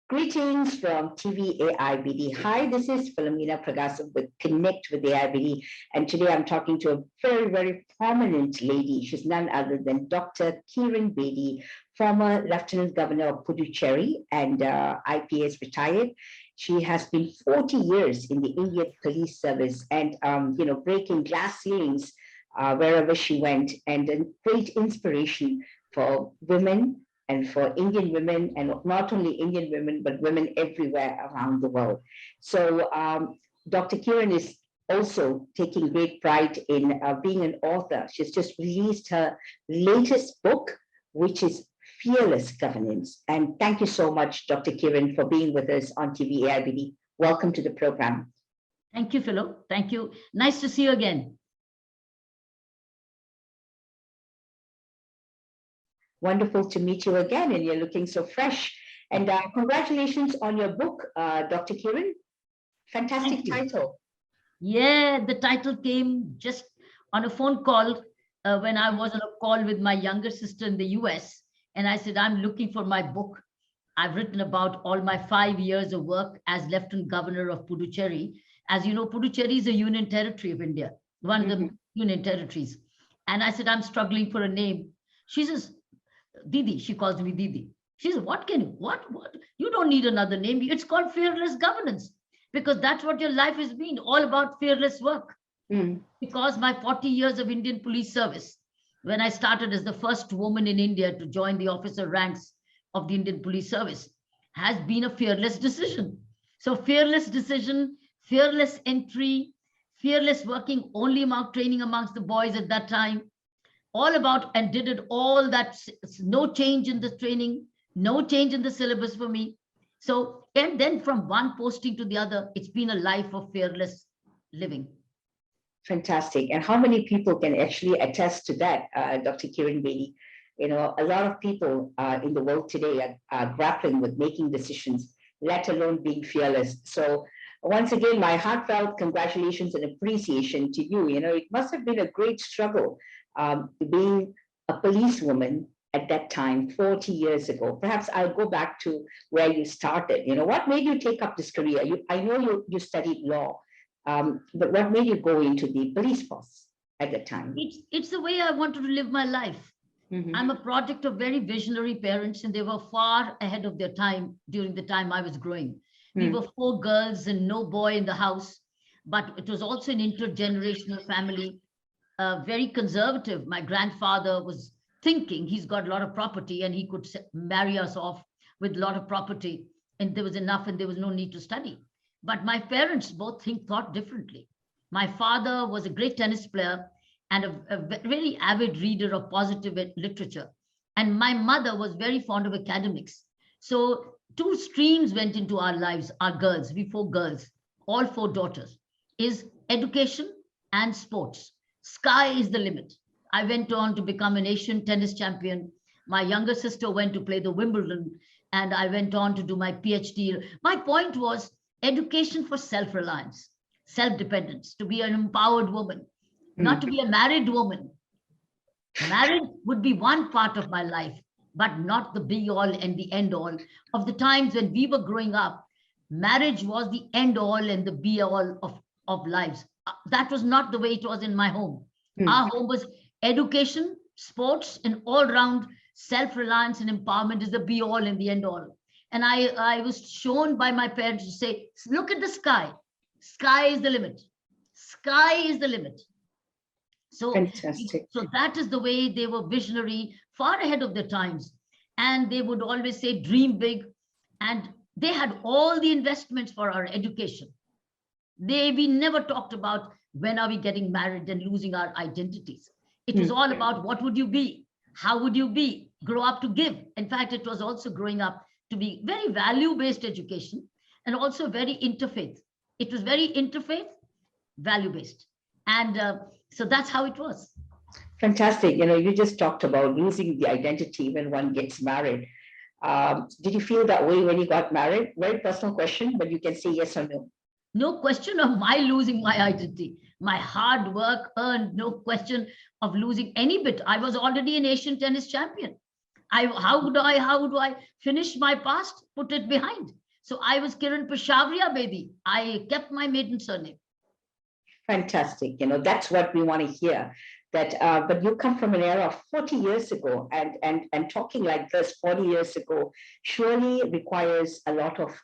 Greetings from TV AIBD. Hi, this is Philomena Pragasam with Connect with AIBD. And today I'm talking to a very, very prominent lady. She's none other than Dr. Kiran Bedi, former Lieutenant Governor of Puducherry and IPS retired. She has been 40 years in the Indian Police Service and, breaking glass ceilings wherever she went, and a great inspiration for women and for Indian women, and not only Indian women, but women everywhere around the world. So Dr. Kiran is also taking great pride in being an author. She's just released her latest book, which is Fearless Governance. And thank you so much, Dr. Kiran, for being with us on TV AIBD. Welcome to the program. Thank you, Philo. Thank you. Nice to see you again. Wonderful to meet you again, and you're looking so fresh. And congratulations on your book, Dr. Kiran. Fantastic title. Yeah, the title came just on a phone call when I was on a call with my younger sister in the US. And I said, I'm looking for my book. I've written about all my 5 years of work as Lieutenant Governor of Puducherry. As you know, Puducherry is a union territory of India, one of the union territories. And I said, I'm struggling for a name. She says, Didi, she calls me Didi. She says, what? You don't need another name. It's called Fearless Governance, because that's what your life has been, all about fearless work. Because my 40 years of Indian police service, when I started as the first woman in India to join the officer ranks of the Indian police service, has been a fearless decision. So fearless decision, fearless entry, fearless working only training amongst the boys at that time, all about, and did it all that, no change in the training, no change in the syllabus for me. So, and then from one posting to the other, it's been a life of fearless living. Fantastic. And how many people can actually attest to that, Dr. Kiran Bedi? You know, a lot of people in the world today are grappling with making decisions, let alone being fearless. So once again, my heartfelt congratulations and appreciation to you. You know, it must have been a great struggle being a policewoman at that time, 40 years ago. Perhaps I'll go back to where you started. You know, what made you take up this career? I know you studied law, but what made you go into the police force at that time? It's the way I wanted to live my life. I'm a product of very visionary parents, and they were far ahead of their time during the time I was growing. We were 4 girls and no boy in the house, but it was also an intergenerational family. Very conservative. My grandfather was thinking he's got a lot of property and he could marry us off with a lot of property, and there was enough and there was no need to study. But my parents both thought differently. My father was a great tennis player and a very avid reader of positive literature. And my mother was very fond of academics. So 2 streams went into our lives, our girls, we 4 girls, all 4 daughters, is education and sports. Sky is the limit. I went on to become an Asian tennis champion. My younger sister went to play the Wimbledon, and I went on to do my PhD. My point was education for self-reliance, self-dependence, to be an empowered woman, not to be a married woman. Marriage would be one part of my life, but not the be-all and the end-all. Of the times when we were growing up, marriage was the end-all and the be-all of lives. That was not the way it was in my home. Our home was education, sports, and all-round self-reliance and empowerment is the be-all and the end-all. And I was shown by my parents to say, look at the sky. Sky is the limit. Sky is the limit. So, so that is the way they were visionary, far ahead of their times. And they would always say, dream big. And they had all the investments for our education. We never talked about when are we getting married and losing our identities. It was all about what would you be? How would you be? Grow up to give. In fact, it was also growing up to be very value-based education and also very interfaith. It was very interfaith, value-based. And so that's how it was. Fantastic. You know, you just talked about losing the identity when one gets married. Did you feel that way when you got married? Very personal question, but you can say yes or no. No question of my losing my identity. My hard work earned, no question of losing any bit. I was already an Asian tennis champion. How do I finish my past, put it behind? So I was Kiran Bedi. I kept my maiden surname. Fantastic. That's what we want to hear. But you come from an era of 40 years ago, and talking like this 40 years ago surely requires a lot of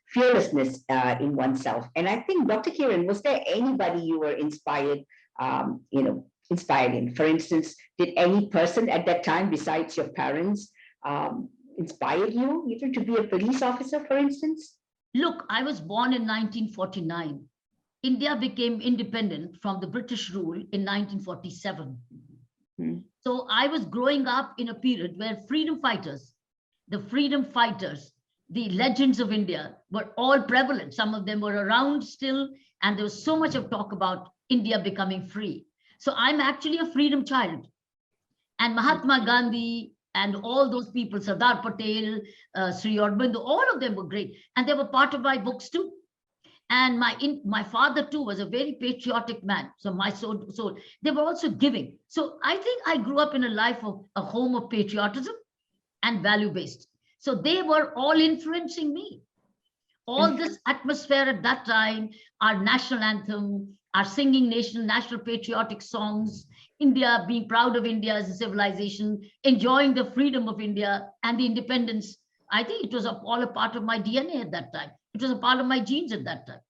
fearlessness in oneself. And I think, Dr. Kiran, was there anybody you were inspired in? For instance, did any person at that time besides your parents inspire you even to be a police officer, for instance? Look, I was born in 1949. India became independent from the British rule in 1947. Hmm. So I was growing up in a period where the freedom fighters, the legends of India were all prevalent. Some of them were around still, and there was so much of talk about India becoming free. So I'm actually a freedom child. And Mahatma Gandhi and all those people, Sardar Patel, Sri Aurobindo, all of them were great. And they were part of my books too. And my father too was a very patriotic man. So they were also giving. So I think I grew up in a home of patriotism and value-based. So they were all influencing me. All this atmosphere at that time, our national anthem, our singing national patriotic songs, India, being proud of India as a civilization, enjoying the freedom of India and the independence. I think it was all a part of my DNA at that time. It was a part of my genes at that time.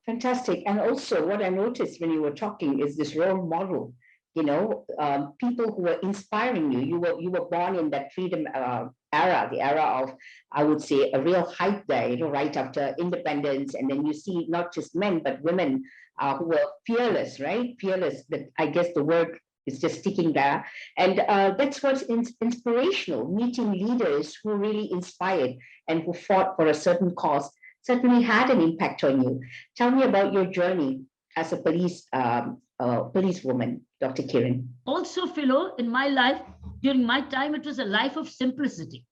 Fantastic. And also, what I noticed when you were talking is this role model. People who were inspiring you. You were born in that freedom era, the era of, I would say, a real hype there. Right after independence, and then you see not just men but women who were fearless, right? Fearless. That, I guess, the word is just sticking there, and that's what's inspirational. Meeting leaders who really inspired and who fought for a certain cause certainly had an impact on you. Tell me about your journey as a policewoman, Dr. Kiran. Also, Philo, in my life, during my time, it was a life of simplicity.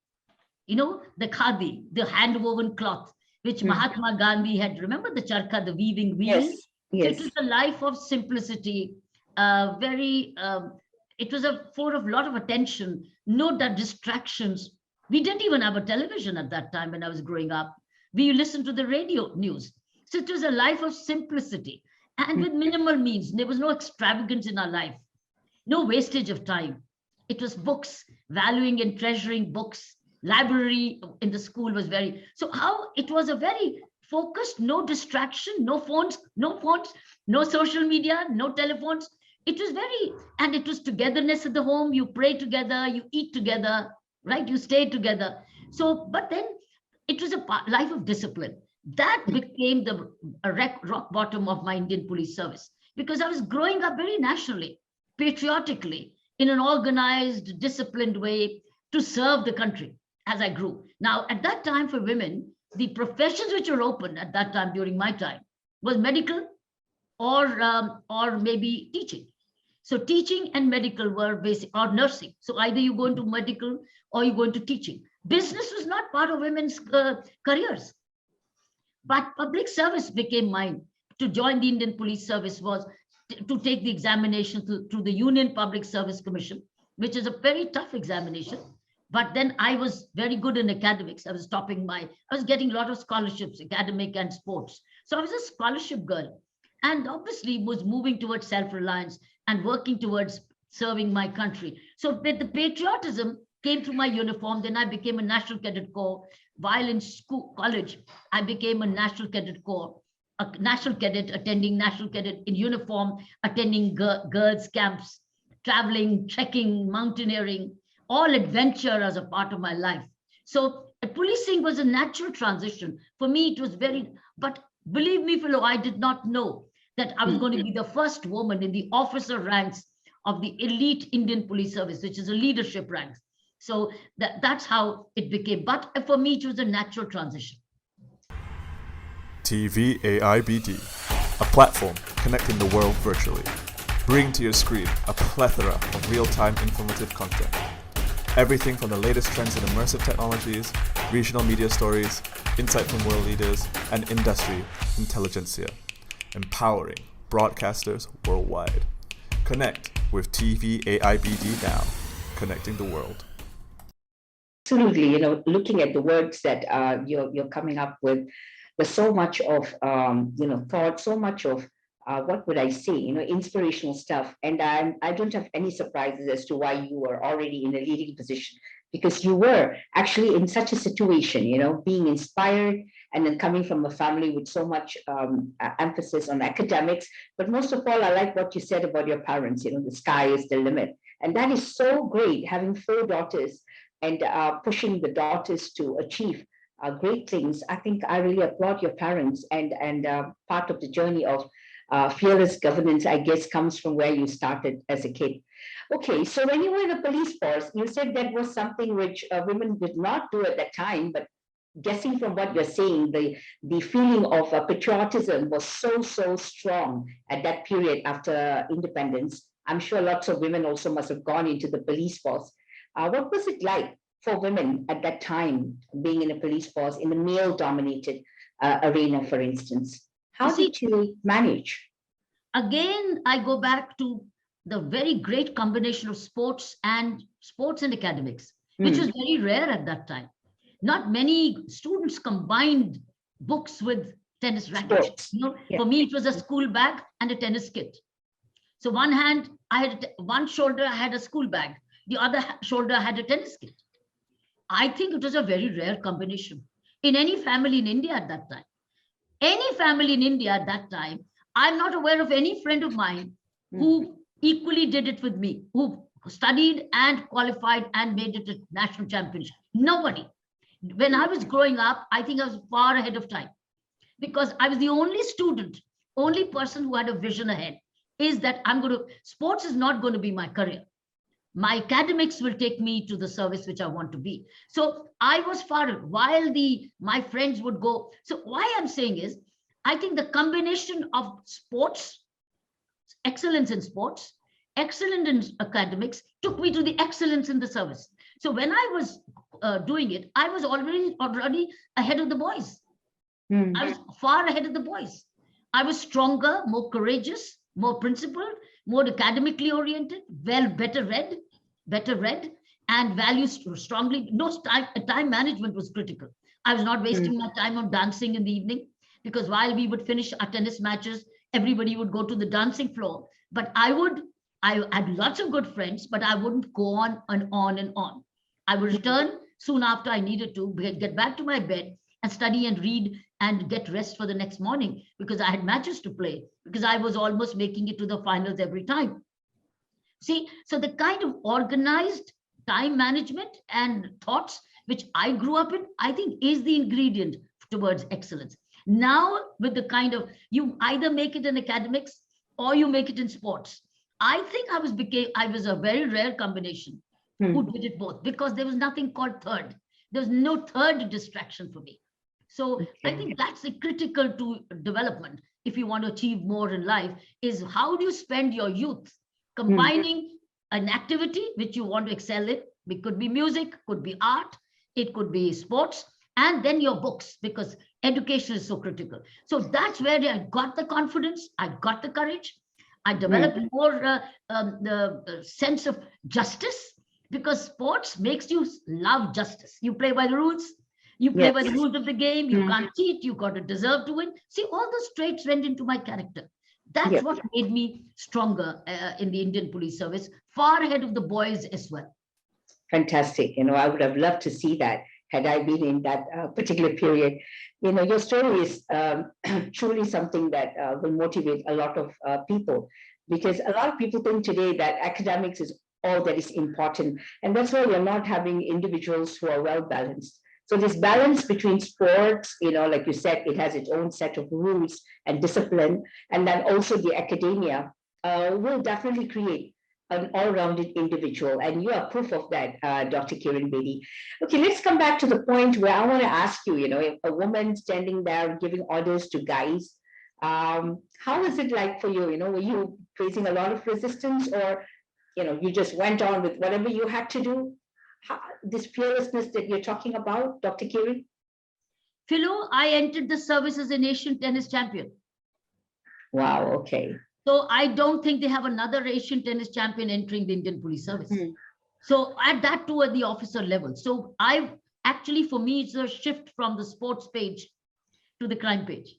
The khadi, the hand-woven cloth, which Mahatma Gandhi had. Remember the charkha, the weaving? Yes. So it was a life of simplicity. It was for a lot of attention, no distractions. We didn't even have a television at that time when I was growing up. We listened to the radio news. So it was a life of simplicity and with minimal means. There was no extravagance in our life, no wastage of time. It was books, valuing and treasuring books. Library in the school was it was a very focused, no distraction, no phones, no social media, no telephones. It was togetherness at the home. You pray together, you eat together, right? You stay together. So, but then it was a life of discipline. That became the rock bottom of my Indian police service, because I was growing up very nationally, patriotically, in an organized, disciplined way to serve the country as I grew. Now, at that time for women, the professions which were open at that time during my time was medical or maybe teaching. So teaching and medical were basic, or nursing. So either you go into medical or you go into teaching. Business was not part of women's careers. But public service became mine. To join the Indian Police Service was to take the examination through the Union Public Service Commission, which is a very tough examination. But then I was very good in academics. I was getting a lot of scholarships, academic and sports. So I was a scholarship girl, and obviously was moving towards self-reliance and working towards serving my country. So with the patriotism came through my uniform. Then I became a National Cadet Corps. While in college, I became a National Cadet Corps, a National Cadet, attending National Cadet in uniform, attending girls' camps, traveling, trekking, mountaineering, all adventure as a part of my life. So policing was a natural transition. For me, it was but believe me, fellow, I did not know that I was going to be the first woman in the officer ranks of the elite Indian Police Service, which is a leadership rank. So that's how it became. But for me, it was a natural transition. TV AIBD, a platform connecting the world virtually. Bring to your screen a plethora of real-time informative content. Everything from the latest trends in immersive technologies, regional media stories, insight from world leaders, and industry intelligentsia. Empowering broadcasters worldwide. Connect with TV AIBD now, connecting the world. Absolutely, looking at the words that you're coming up with, there's so much of thought, so much of what would I say, inspirational stuff. And I don't have any surprises as to why you were already in a leading position, because you were actually in such a situation, being inspired and then coming from a family with so much emphasis on academics. But most of all, I like what you said about your parents, the sky is the limit. And that is so great, having four daughters and pushing the daughters to achieve great things. I think I really applaud your parents, and part of the journey of fearless governance, I guess, comes from where you started as a kid. Okay, so when you were in the police force, you said that was something which women did not do at that time, but guessing from what you're saying, the feeling of patriotism was so strong at that period after independence. I'm sure lots of women also must have gone into the police force. What was it like for women at that time, being in a police force in a male-dominated arena, for instance? How did you manage? Again, I go back to the very great combination of sports and academics, which was very rare at that time. Not many students combined books with tennis rackets. For me, it was a school bag and a tennis kit. So one shoulder I had a school bag, the other shoulder I had a tennis kit. I think it was a very rare combination in any family in India at that time. Any family in India at that time, I'm not aware of any friend of mine who equally did it with me, who studied and qualified and made it a national championship. Nobody. When I was growing up, I think I was far ahead of time, because I was the only student, only person who had a vision ahead, is that sports is not going to be my career. My academics will take me to the service which I want to be. So I was far, while my friends would go. So why I'm saying is, I think the combination of sports, excellence in sports, excellence in academics, took me to the excellence in the service. So when I was doing it, I was already ahead of the boys. I was far ahead of the boys. I was stronger, more courageous, more principled, more academically oriented, better read, and values strongly. Time management was critical. I was not wasting my time on dancing in the evening, because while we would finish our tennis matches, everybody would go to the dancing floor. But I had lots of good friends, but I wouldn't go on and on and on. I would return soon after I needed to get back to my bed and study and read and get rest for the next morning, because I had matches to play, because I was almost making it to the finals every time. See, so the kind of organized time management and thoughts which I grew up in, I think is the ingredient towards excellence. Now, with the kind of, you either make it in academics or you make it in sports. I think I was a very rare combination who did it both, because there was nothing called third. There was no third distraction for me. So I think that's critical to development. If you want to achieve more in life, is how do you spend your youth combining an activity which you want to excel in? It could be music, could be art, it could be sports, and then your books, because education is so critical. So that's where I got the confidence, I got the courage, I developed more the sense of justice, because sports makes you love justice. You play by the rules. You play by the rules of the game. You can't cheat. You got to deserve to win. See, all those traits went into my character. That's what made me stronger in the Indian Police Service, far ahead of the boys as well. Fantastic. I would have loved to see that had I been in that particular period. Your story is truly something that will motivate a lot of people, because a lot of people think today that academics is all that is important. And that's why we're not having individuals who are well balanced. So this balance between sports, like you said, it has its own set of rules and discipline, and then also the academia will definitely create an all-rounded individual. And you are proof of that, Dr. Kiran Bedi. Okay, let's come back to the point where I want to ask you, if a woman standing there giving orders to guys, how is it like for you? Were you facing a lot of resistance, or, you just went on with whatever you had to do? This fearlessness that you're talking about, Dr. Kiran? Philo, I entered the service as an Asian tennis champion. Wow, okay. So I don't think they have another Asian tennis champion entering the Indian Police Service. So at that too at the officer level. So I actually, for me, it's a shift from the sports page to the crime page.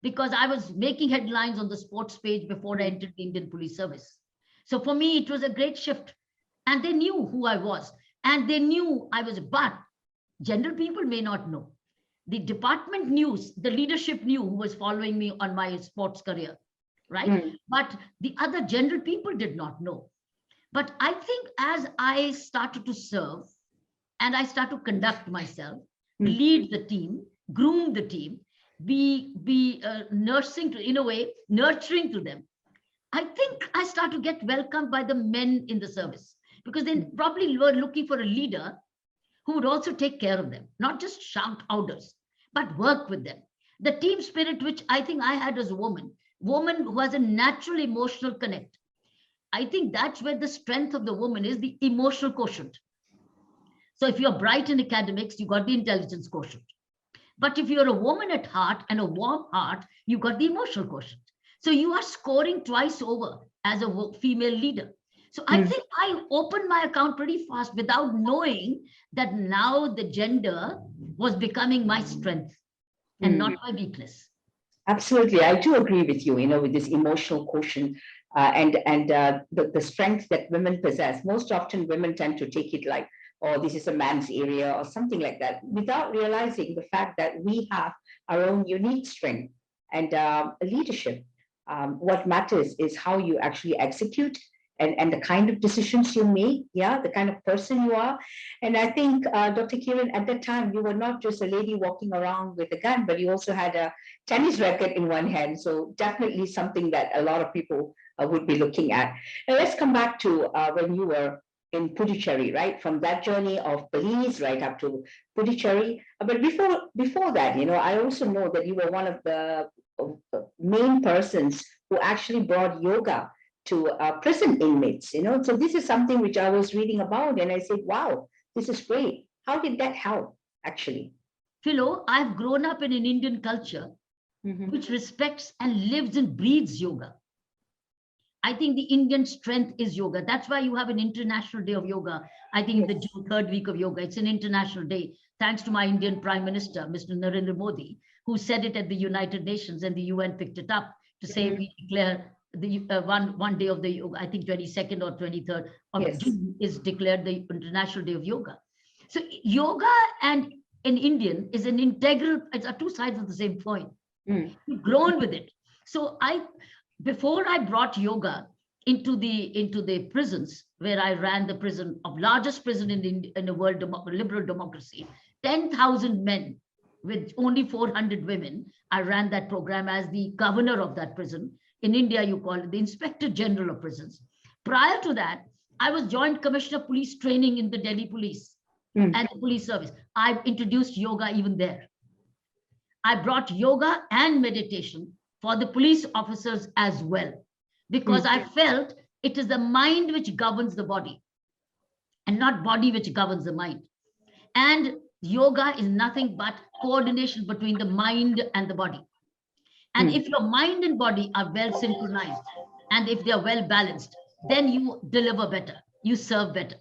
Because I was making headlines on the sports page before I entered the Indian Police Service. So for me, it was a great shift. And they knew who I was. And they knew I was, but general people may not know. The department knew, the leadership knew who was following me on my sports career, right? But the other general people did not know. But I think as I started to serve and I started to conduct myself, lead the team, groom the team, be nursing to, in a way, nurturing to them, I think I start to get welcomed by the men in the service, because they probably were looking for a leader who would also take care of them, not just shout orders, but work with them. The team spirit, which I think I had as a woman who has a natural emotional connect. I think that's where the strength of the woman is, the emotional quotient. So if you're bright in academics, you got the intelligence quotient. But if you're a woman at heart and a warm heart, you got the emotional quotient. So you are scoring twice over as a female leader. So I think I opened my account pretty fast without knowing that now the gender was becoming my strength and not my weakness. Absolutely. I do agree with you, with this emotional quotient and the strength that women possess. Most often women tend to take it like, oh, this is a man's area or something like that, without realizing the fact that we have our own unique strength and leadership. What matters is how you actually execute and the kind of decisions you make, the kind of person you are. And I think, Dr. Kiran, at that time, you were not just a lady walking around with a gun, but you also had a tennis racket in one hand. So definitely something that a lot of people would be looking at. Now let's come back to when you were in Puducherry, right? From that journey of police right up to Puducherry. But before that, I also know that you were one of the main persons who actually brought yoga to prison inmates, So this is something which I was reading about and I said, wow, this is great. How did that help, actually? Philo, I've grown up in an Indian culture which respects and lives and breathes yoga. I think the Indian strength is yoga. That's why you have an International Day of Yoga. I think the June 3rd week of yoga, it's an international day, thanks to my Indian Prime Minister, Mr. Narendra Modi, who said it at the United Nations, and the UN picked it up to say we declare the one day of the yoga, I think 22nd or 23rd of June is declared the International Day of Yoga. So yoga and in Indian is an integral, it's two sides of the same coin. We've grown with it. So before I brought yoga into the prisons, where I ran the largest prison in the world, liberal democracy, 10,000 men with only 400 women. I ran that program as the governor of that prison. In India, you call it the Inspector General of Prisons. Prior to that, I was Joint Commissioner of Police Training in the Delhi Police and the Police Service. I introduced yoga even there. I brought yoga and meditation for the police officers as well, because I felt it is the mind which governs the body and not body which governs the mind. And yoga is nothing but coordination between the mind and the body. And if your mind and body are well synchronized, and if they are well balanced, then you deliver better, you serve better.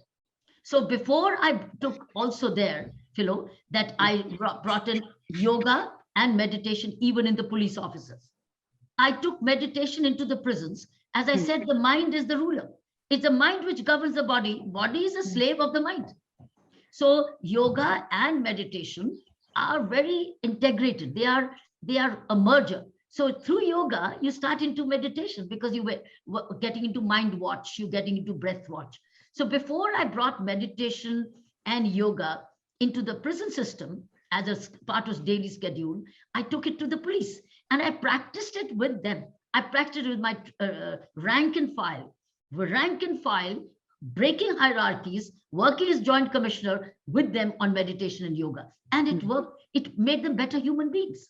So before I took also there, Philo, that I brought in yoga and meditation even in the police officers. I took meditation into the prisons. As I said, the mind is the ruler. It's the mind which governs the body. Body is a slave of the mind. So yoga and meditation are very integrated. They are a merger. So through yoga, you start into meditation because you were getting into mind watch, you're getting into breath watch. So before I brought meditation and yoga into the prison system as a part of daily schedule, I took it to the police and I practiced it with them. I practiced it with my rank and file, breaking hierarchies, working as Joint Commissioner with them on meditation and yoga. And it worked. It made them better human beings.